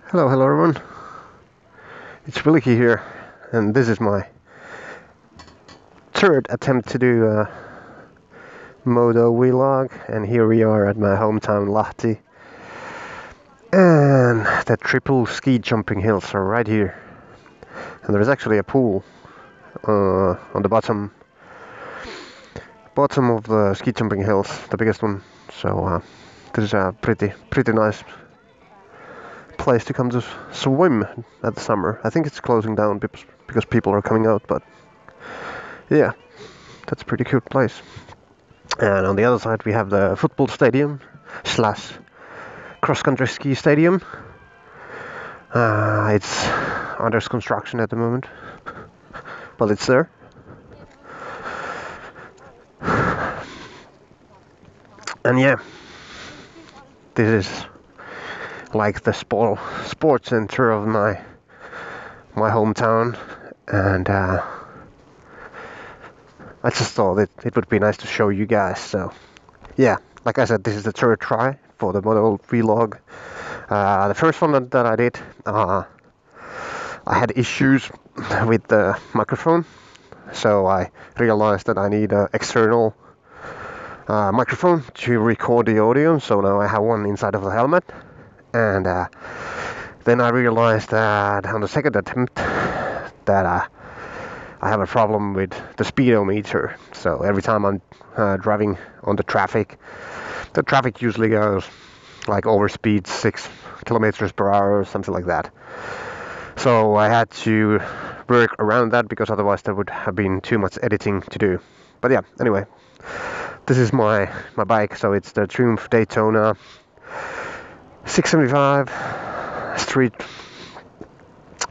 Hello everyone. It's Wilkie here, and this is my third attempt to do a Motovlog, and here we are at my hometown Lahti. And the triple ski jumping hills are right here. And there's actually a pool on the bottom of the ski jumping hills, the biggest one. So this is a pretty nice place to come to swim at the summer. I think it's closing down because people are coming out, but yeah, that's a pretty cute place. And on the other side we have the football stadium / cross-country ski stadium. It's under construction at the moment, but it's there. And yeah, this is like the sports center of my hometown, and I just thought it would be nice to show you guys. So yeah, like I said, this is the third try for the Motovlog. The first one that I did, I had issues with the microphone, so I realized that I need an external microphone to record the audio. So now I have one inside of the helmet. And then I realized that on the second attempt that I have a problem with the speedometer. So every time I'm driving on the traffic usually goes like over speed 6 kilometers per hour or something like that. So I had to work around that because otherwise there would have been too much editing to do. But yeah, anyway, this is my bike. So it's the Triumph Daytona 675 street.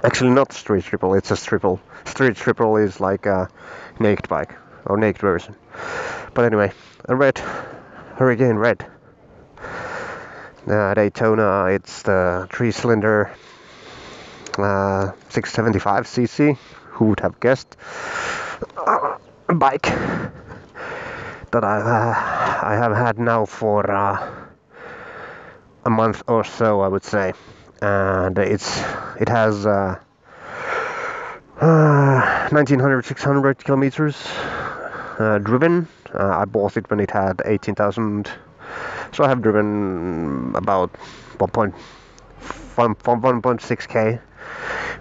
Actually, not street triple. It's a triple. Street triple is like a naked bike or naked version. But anyway, a red Hurricane Red Daytona. It's the 3-cylinder 675cc. Who would have guessed? A bike that I have had now for a month or so, I would say, and it has 1900-600 kilometers driven. I bought it when it had 18,000, so I have driven about 1.6k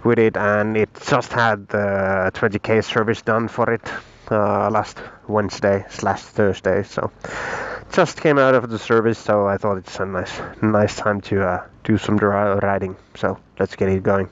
with it, and it just had the 20k service done for it last Wednesday / Thursday. So just came out of the service, so I thought it's a nice time to do some riding. So let's get it going.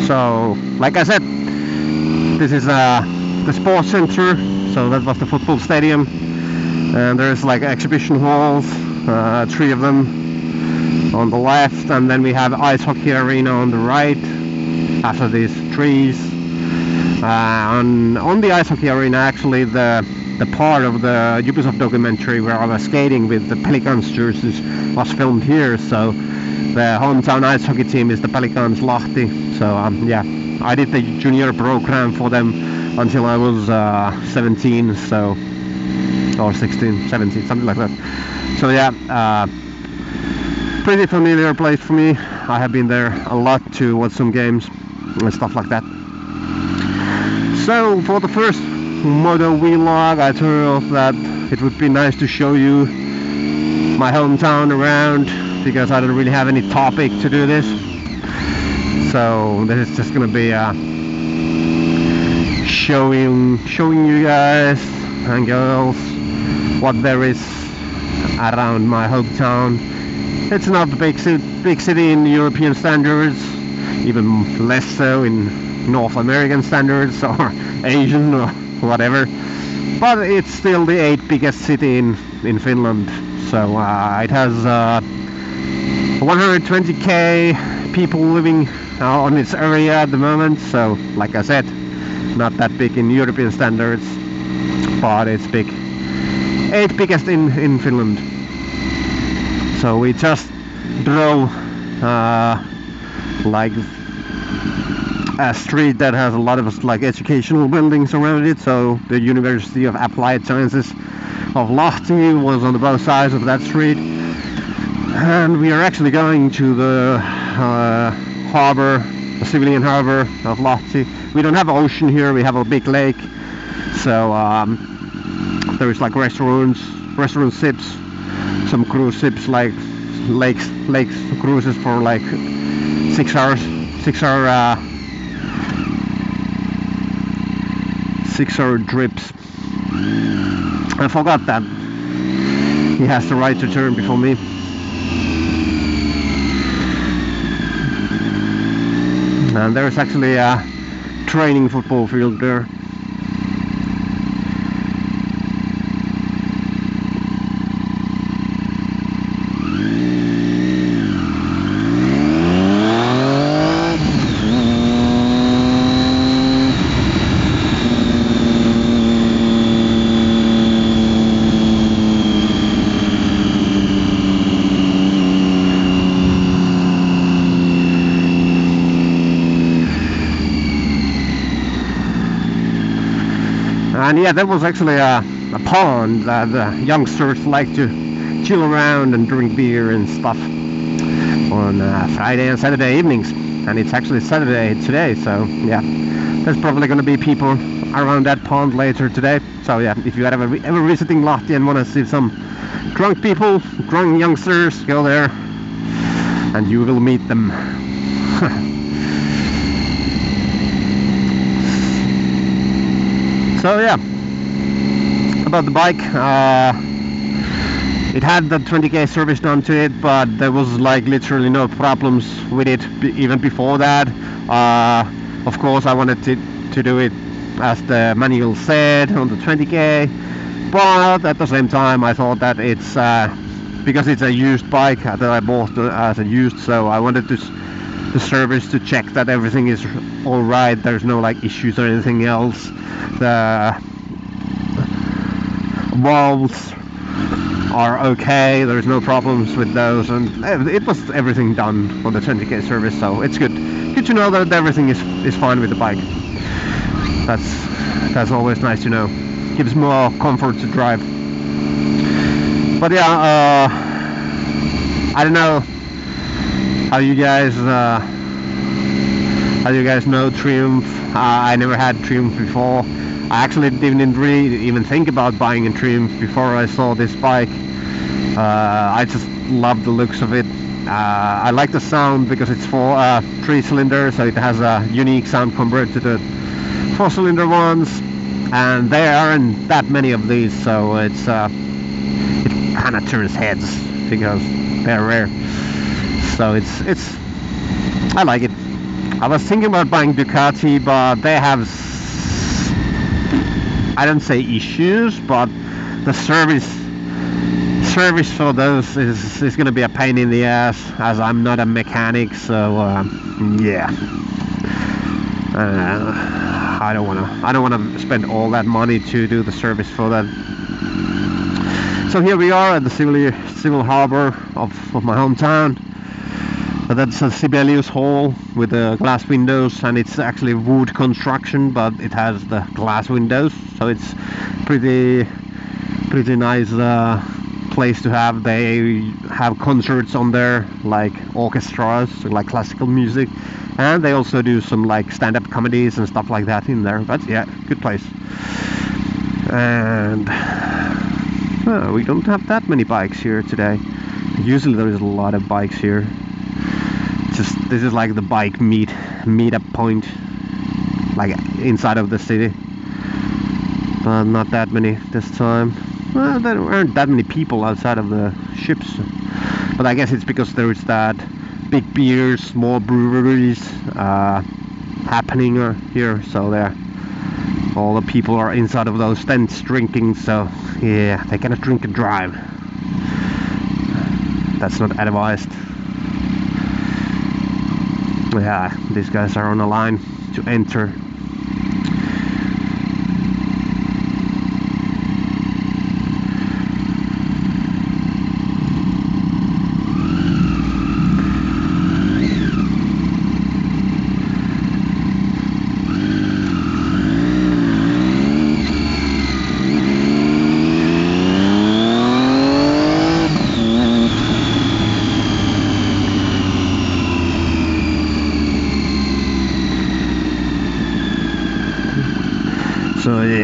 So like I said, this is the sports center. So that was the football stadium, and there's like exhibition halls, 3 of them on the left, and then we have ice hockey arena on the right after these trees. On the ice hockey arena, actually the part of the Ubisoft documentary where I was skating with the Pelicans jerseys was filmed here. So the hometown ice hockey team is the Pelicans Lahti. So yeah, I did the junior program for them until I was 17, so, or 16, 17, something like that. So yeah, pretty familiar place for me. I have been there a lot to watch some games and stuff like that. So for the first Motovlog, I thought that it would be nice to show you my hometown around, because I don't really have any topic to do this. So this is just gonna be showing you guys and girls what there is around my hometown. It's not a big city in European standards, even less so in North American standards or Asian or whatever, but it's still the 8th biggest city in Finland. So it has 120k people living on its area at the moment. So like I said, not that big in European standards, but it's big 8th biggest in Finland. So we just drove like a street that has a lot of like educational buildings around it. So the University of Applied Sciences of Lahti was on the both sides of that street, and we are actually going to the harbor, the civilian harbor of Lahti. We don't have ocean here, we have a big lake. So there's like restaurant ships, some cruise ships, like lakes cruises for like 6 hours, 6-hour trips. I forgot that he has the right to turn before me. And there's actually a training football field there. And yeah, that was actually a pond that the youngsters like to chill around and drink beer and stuff on Friday and Saturday evenings. And it's actually Saturday today, so yeah, there's probably going to be people around that pond later today. So yeah, if you're ever visiting Lahti and want to see some drunk people, drunk youngsters, go there and you will meet them. So yeah, about the bike, it had the 20k service done to it, but there was like literally no problems with it even before that. Of course I wanted to do it as the manual said on the 20k, but at the same time I thought that it's because it's a used bike that I bought as a used, so I wanted the service to check that everything is all right, there's no like issues or anything else. The valves are okay, there's no problems with those, and it was everything done on the 20k service, so it's good to know that everything is fine with the bike. That's always nice to know, gives more comfort to drive. But yeah, I don't know how you guys know Triumph. I never had Triumph before. I actually didn't really even think about buying a Triumph before I saw this bike. I just love the looks of it. I like the sound because it's 3-cylinder, so it has a unique sound compared to the 4-cylinder ones, and there aren't that many of these, so it kind of turns heads because they're rare. So it's I like it. I was thinking about buying Ducati, but they have, I don't say issues, but the service for those is going to be a pain in the ass, as I'm not a mechanic. So yeah, I don't want to spend all that money to do the service for that. So here we are at the civil harbor of my hometown. That's a Sibelius Hall with the glass windows, and it's actually wood construction, but it has the glass windows, so it's pretty nice place to have. They have concerts on there, like orchestras, like classical music, and they also do some like stand-up comedies and stuff like that in there. But yeah, good place. And we don't have that many bikes here today. Usually there is a lot of bikes here. This is like the bike meetup point, like inside of the city, but not that many this time. Well, there aren't that many people outside of the ships, but I guess it's because there is that big beers, small breweries happening here, so all the people are inside of those tents drinking, so yeah, they cannot drink and drive. That's not advised. Yeah, these guys are on a line to enter.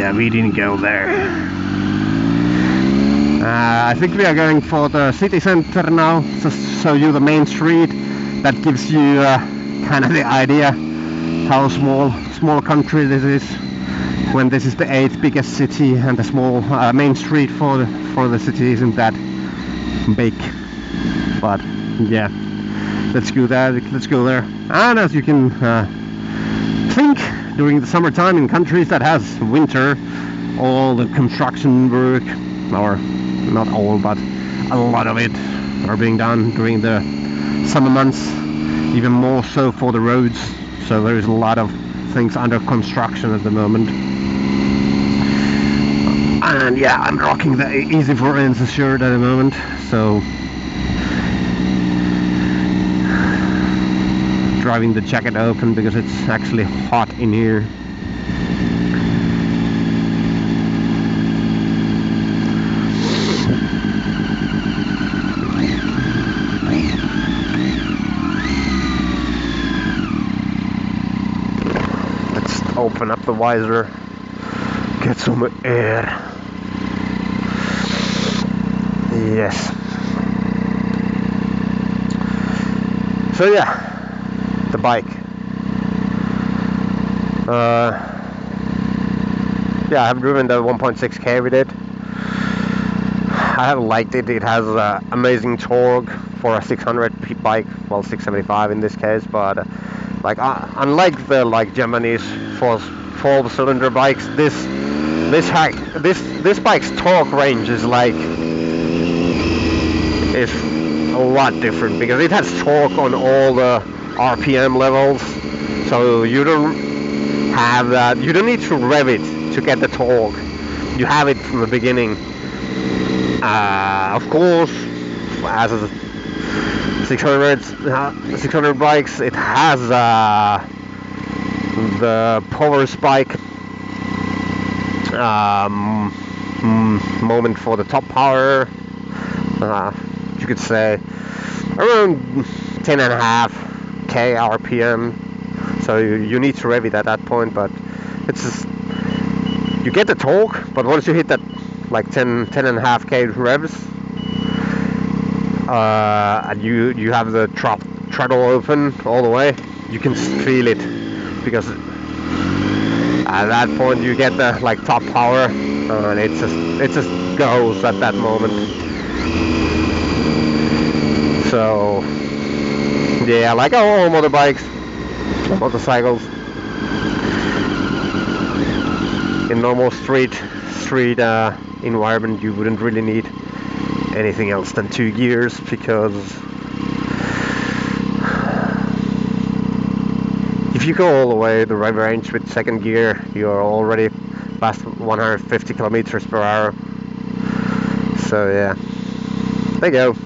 yeah, we didn't go there. I think we are going for the city center now, to show you the main street. That gives you kind of the idea how small country this is, when this is the 8th biggest city and the small main street for the city isn't that big. But yeah, let's go there. And as you can think, during the summertime in countries that has winter, all the construction work, or not all, but a lot of it, are being done during the summer months, even more so for the roads. So there is a lot of things under construction at the moment. And yeah, I'm rocking the Easy for Ends shirt at the moment, so driving the jacket open because it's actually hot in here. Let's open up the visor, get some air. Yes. So yeah, the bike. Yeah, I have driven the 1.6K with it. I have liked it. It has amazing torque for a 600 bike, well 675 in this case. But like unlike the Japanese four-cylinder bikes, this bike's torque range is a lot different, because it has torque on all the RPM levels, so you don't have that. You don't need to rev it to get the torque. You have it from the beginning. Of course, as a 600 bikes, it has the power spike moment for the top power. You could say around 10.5K RPM. So you need to rev it at that point, but it's just, you get the torque, but once you hit that like 10.5K revs, and you have the throttle open all the way, you can feel it, because at that point you get the top power, and it just goes at that moment. So yeah, like all motorbikes, motorcycles, in normal street environment, you wouldn't really need anything else than 2 gears, because if you go all the way the right range with second gear, you're already past 150 kilometers per hour. So yeah, there you go.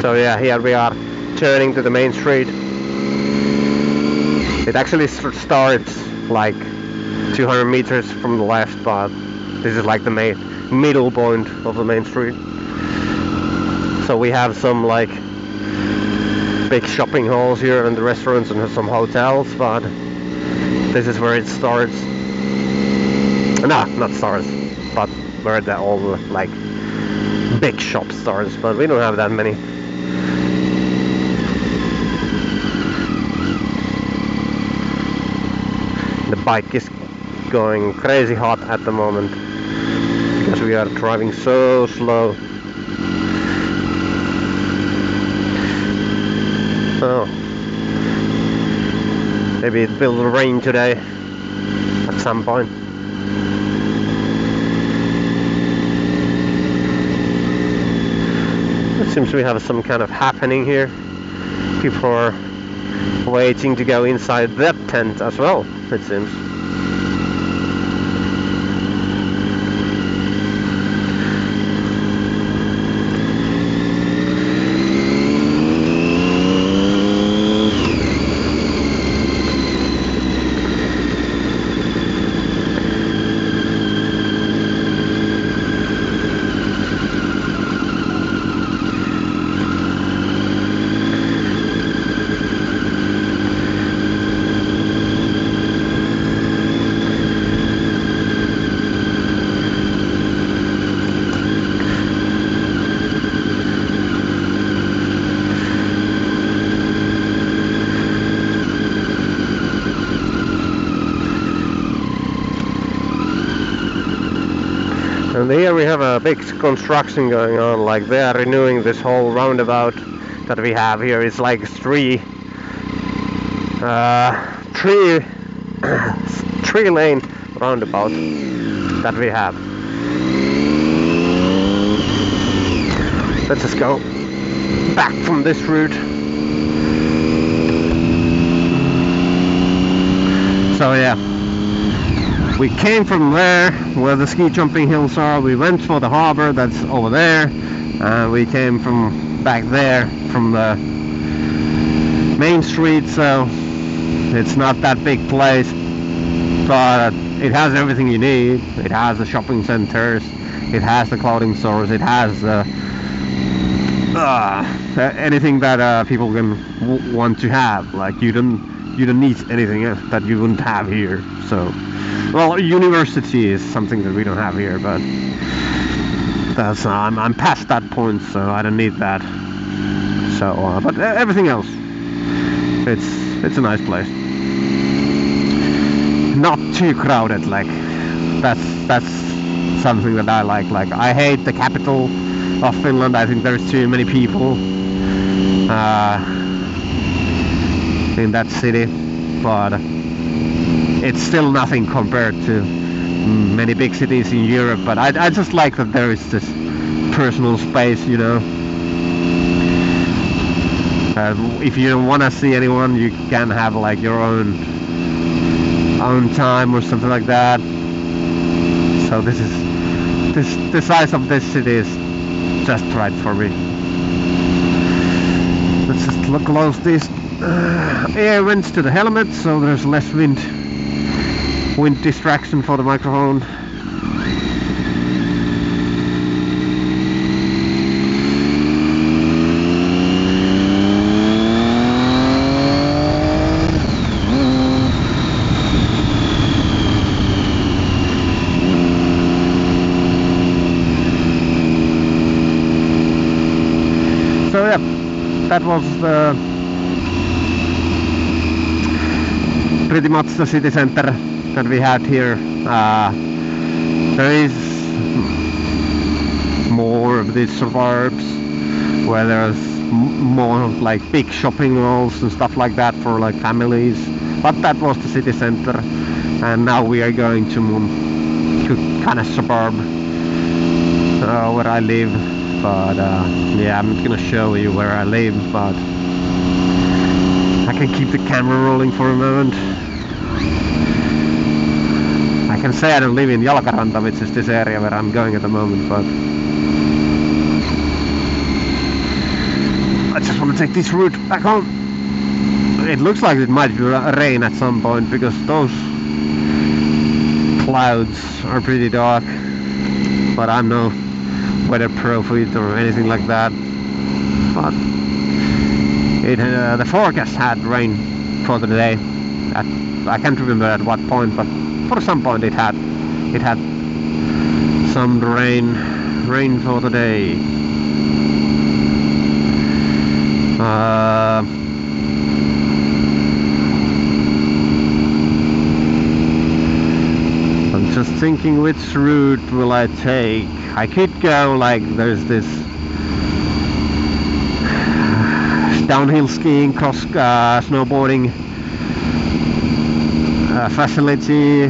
So yeah, here we are turning to the main street. It actually starts like 200 meters from the left, but this is like the middle point of the main street. So we have some big shopping halls here and the restaurants and some hotels, but this is where it starts. No, not starts, but where all the big shop starts, but we don't have that many. The bike is going crazy hot at the moment because we are driving so slow. Oh, maybe it will rain today. at some point. It seems we have some kind of happening here. People are waiting to go inside that tent as well, it seems. And here we have a big construction going on, like they are renewing this whole roundabout that we have here. It's like three lane roundabout that we have. Let's just go back from this route. So yeah, we came from there where the ski jumping hills are. We went for the harbor that's over there, and we came from back there from the main street. So it's not that big place, but it has everything you need. It has the shopping centers, it has the clothing stores, it has anything that people can want to have. Like you don't need anything else that you wouldn't have here. So, well, university is something that we don't have here, but that's I'm past that point, so I don't need that. So, but everything else, it's a nice place. Not too crowded. Like that's something that I like. Like I hate the capital of Finland. I think there's too many people in that city, but it's still nothing compared to many big cities in Europe. But I just like that there is this personal space, you know. If you don't want to see anyone, you can have like your own time or something like that. So the size of this city is just right for me. Let's just close these air vents to the helmet, so there's less wind distraction for the microphone. So yeah, that was pretty much the city center that we had here. There is more of these suburbs where there's more like big shopping malls and stuff like that for like families, but that was the city center, and now we are going to kind of suburb where I live. But yeah, I'm not gonna show you where I live, but I can keep the camera rolling for a moment. I can say I don't live in Jalkaranta, which is this area where I'm going at the moment, but I just want to take this route back home. It looks like it might rain at some point because those clouds are pretty dark, but I'm no weather prophet or anything like that. But the forecast had rain for the day. I can't remember at what point, but for some point it had some rain for the day. I'm just thinking which route will I take. I could go like there's this downhill skiing, cross snowboarding facility.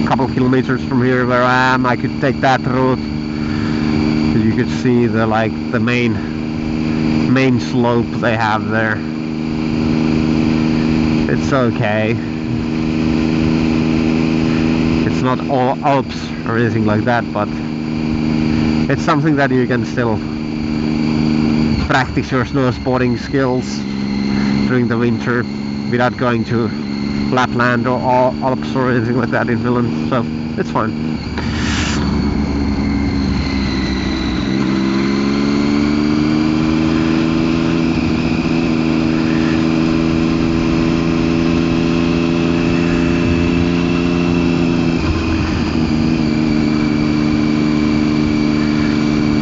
A couple kilometers from here where I am, I could take that route. You could see the main slope they have there. It's okay. It's not all Alps or anything like that, but it's something that you can still practice your snowboarding skills during the winter without going to Lapland or Alps or anything like that in Finland, so it's fine.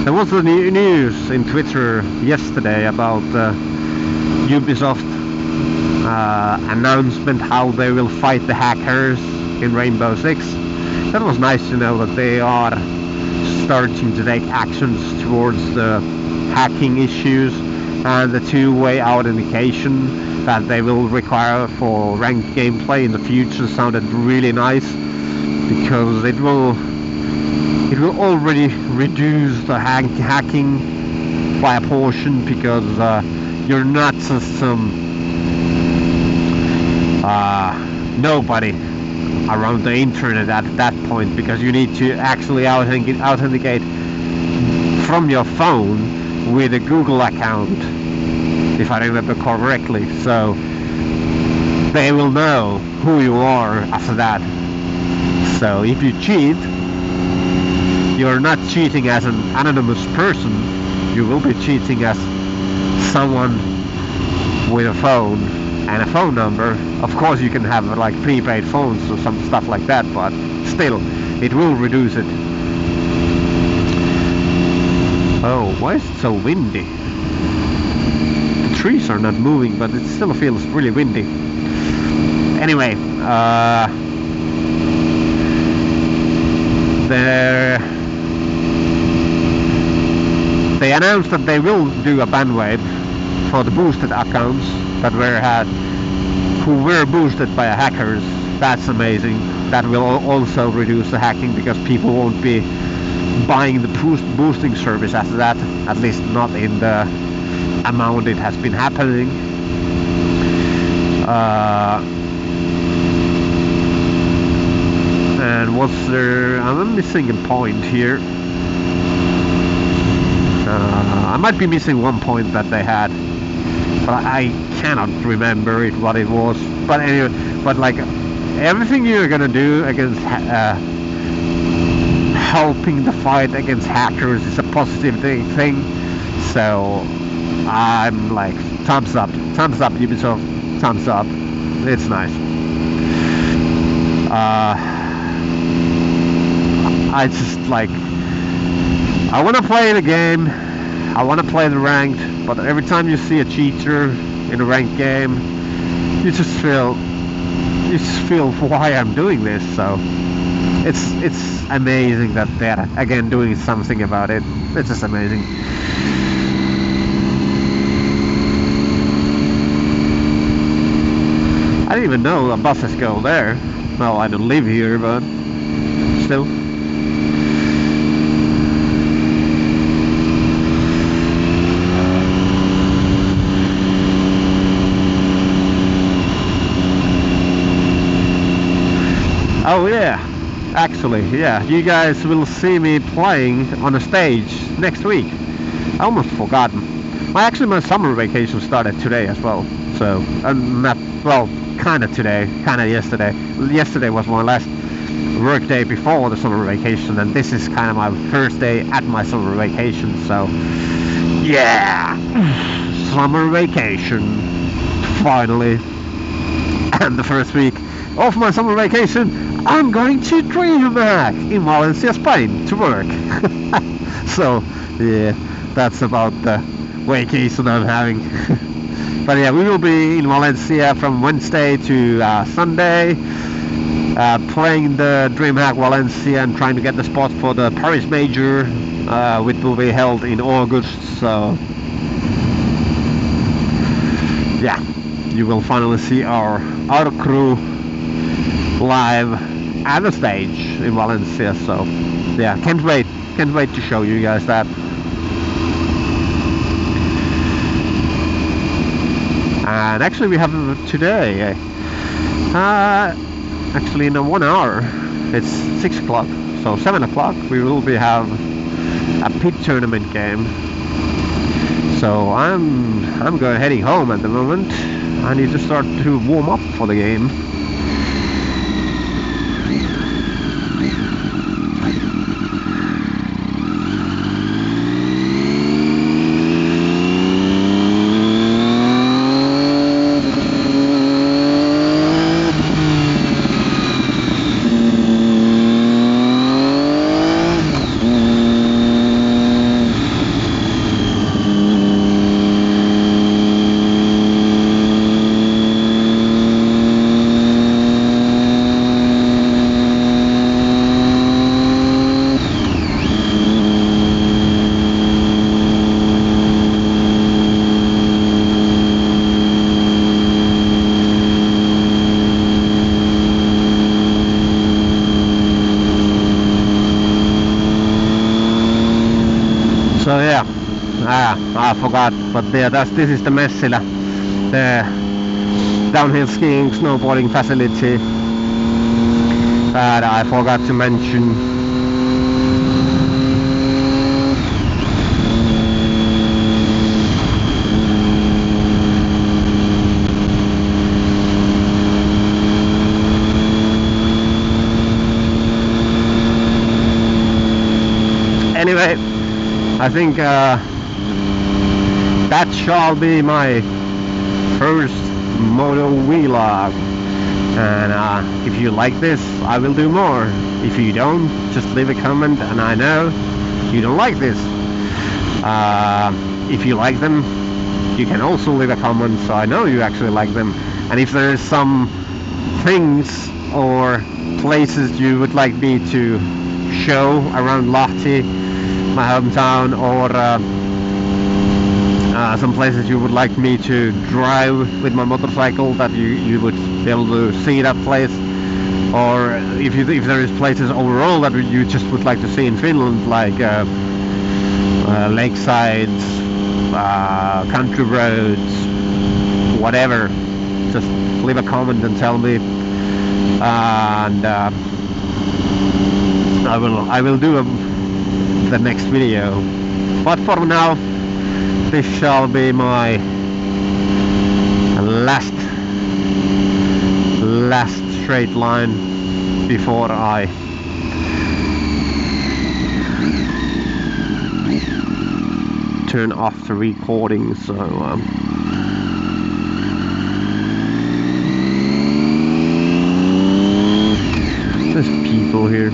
There was the news in Twitter yesterday about Ubisoft announcement how they will fight the hackers in Rainbow Six. That was nice to know that they are starting to take actions towards the hacking issues, and the two-way authentication that they will require for ranked gameplay in the future sounded really nice, because it will already reduce the hacking by a portion, because you're not just some nobody around the internet at that point, because you need to actually authenticate from your phone with a Google account, if I remember correctly, so they will know who you are after that. So if you cheat, you're not cheating as an anonymous person, you will be cheating as someone with a phone and a phone number. Of course you can have like prepaid phones or some stuff like that, but still, it will reduce it. Oh, why is it so windy? The trees are not moving, but it still feels really windy. Anyway, they announced that they will do a ban waive for the boosted accounts that who were boosted by hackers. That's amazing. That will also reduce the hacking, because people won't be buying the boosting service after that, at least not in the amount it has been happening. And what's there? I'm missing a point here. I might be missing one point that they had, but I cannot remember what it was. But anyway, but like everything you're gonna do against helping the fight against hackers is a positive thing. So I'm like, thumbs up Ubisoft, thumbs up. It's nice. I just like, I want to play the game, I want to play the ranked, but every time you see a cheater in a ranked game, you just feel why I'm doing this. So it's amazing that they're again doing something about it. It's just amazing. I didn't even know the buses go there. Well, I don't live here, but still. Oh yeah, actually, yeah, you guys will see me playing on a stage next week. I almost forgotten. My summer vacation started today as well, so kind of today, kind of yesterday. Yesterday was my last work day before the summer vacation, and this is kind of my first day at my summer vacation, so yeah, summer vacation, finally. And the first week of my summer vacation, I'm going to DreamHack in Valencia, Spain to work. So yeah, that's about the vacation I'm having. But yeah, we will be in Valencia from Wednesday to Sunday, playing the DreamHack Valencia and trying to get the spot for the Paris Major, which will be held in August. So yeah, you will finally see our crew live at the stage in Valencia. So yeah, can't wait to show you guys that. And actually we have today actually in 1 hour it's 6 o'clock, so 7 o'clock we will have a pit tournament game. So I'm heading home at the moment. I need to start to warm up for the game. So yeah, I forgot, but yeah, this is the Messila, the downhill skiing, snowboarding facility that I forgot to mention. Anyway, I think that shall be my first Motovlog, and if you like this I will do more. If you don't, just leave a comment and I know you don't like this. If you like them, you can also leave a comment so I know you actually like them. And if there is some things or places you would like me to show around Lahti, my hometown, or some places you would like me to drive with my motorcycle, that you would be able to see that place, or if there is places overall that you just would like to see in Finland, like lakesides, country roads, whatever, just leave a comment and tell me, and I will do the next video. But for now, this shall be my last straight line before I turn off the recording. So there's people here.